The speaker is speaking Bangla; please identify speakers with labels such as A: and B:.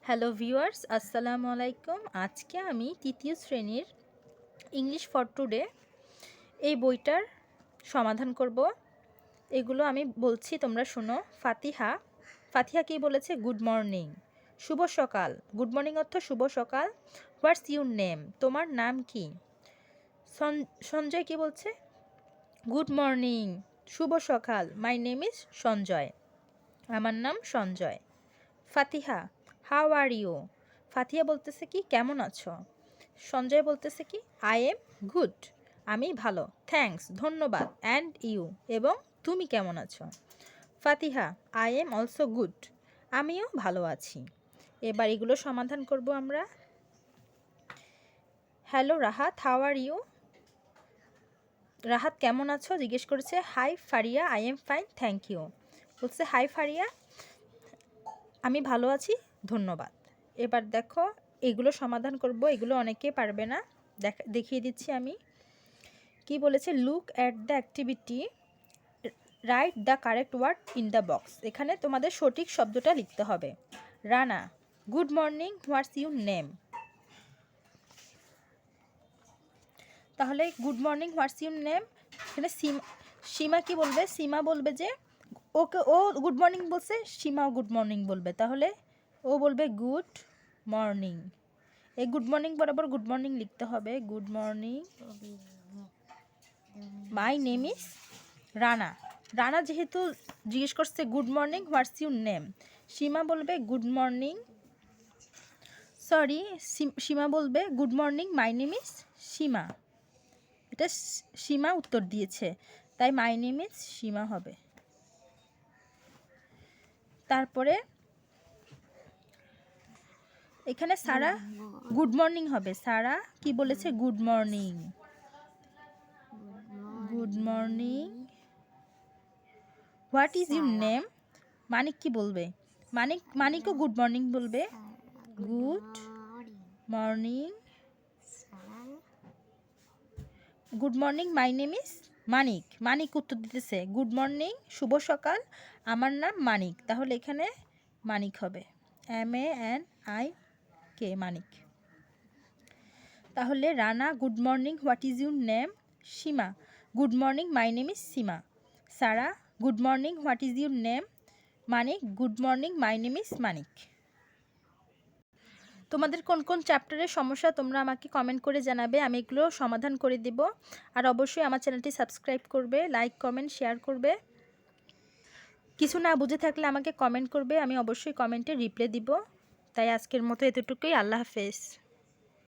A: হ্যালো ভিউয়ার্স, আসসালামু আলাইকুম। আজকে আমি তৃতীয় শ্রেণীর ইংলিশ ফর টুডে এই বইটার সমাধান করব। এগুলো আমি বলছি, তোমরা শোনো। ফাতিহা কি বলেছে? গুড মর্নিং, শুভ সকাল। গুড মর্নিং অর্থ শুভ সকাল। হোয়াটস ইউর নেম, তোমার নাম কি? সঞ্জয় কি বলছে? গুড মর্নিং, শুভ সকাল। মাই নেম ইজ সঞ্জয়, আমার নাম সঞ্জয়। ফাতিহা, হাউ আর ইউ? ফাতিহা বলতেছে কি, কেমন আছো? সঞ্জয় বলতেছে কি, আই এম গুড, আমি ভালো। থ্যাঙ্কস, ধন্যবাদ। অ্যান্ড ইউ, এবং তুমি কেমন আছো? Fatiha, I am also good, আমিও ভালো আছি। এবার এগুলো সমাধান করব আমরা। Hello Rahat, how are you? Rahat কেমন আছো জিজ্ঞেস করেছে। Hi Faria, I am fine, thank you. বলছে হাই ফারিয়া, আমি ভালো আছি, ধন্যবাদ। এবার দেখো এগুলো সমাধান করব। এগুলো অনেকে পারবে না, দেখিয়ে দিচ্ছি আমি। কি বলেছে? Look at the activity, write the correct word in the box. এখানে তোমাদের সঠিক শব্দটা লিখতে হবে। Rana, good morning, what's your name? তাহলে good morning, what's your name, এখানে সীমা কি বলবে? সীমা বলবে যে ওকে, ও গুড মর্নিং বলছে, সীমাও গুড মর্নিং বলবে। তাহলে ও বলবে গুড মর্নিং। এই গুড মর্নিং বরাবর গুড মর্নিং লিখতে হবে। Good morning, my name is Rana. Rana যেহেতু জিজ্ঞেস করছে good morning, what's your name, Seema বলবে গুড মর্নিং, সীমা বলবে good morning, my name is Seema. এটা সীমা উত্তর দিয়েছে, তাই মাই নেম ইজ সীমা হবে। তারপরে এখানে সারা গুড মর্নিং হবে। সারা কি বলেছে? Good morning, good morning. What is your name? Manik কি বলবে? মানিকও গুড মর্নিং বলবে। Good morning, good morning, my name is Manik. Manik উত্তর দিতেছে গুড মর্নিং, শুভ সকাল, আমার নাম মানিক। তাহলে এখানে মানিক হবে, MANIK, মানিক। তাহলে Rana, good morning, what is your name? Seema, good morning, my name is Seema. Sara, good morning, what is your name? Manik, good morning, my name is Manik. তোমাদের কোন কোন চ্যাপ্টারের সমস্যা তোমরা আমাকে কমেন্ট করে জানাবে, আমি এগুলো সমাধান করে দেব। আর অবশ্যই আমার চ্যানেলটি সাবস্ক্রাইব করবে, লাইক কমেন্ট শেয়ার করবে। কিছু না বুঝে থাকলে আমাকে কমেন্ট করবে, আমি অবশ্যই কমেন্টে রিপ্লাই দিব। তাই আজকের মতো এতটুকুই। আল্লাহ হাফেজ।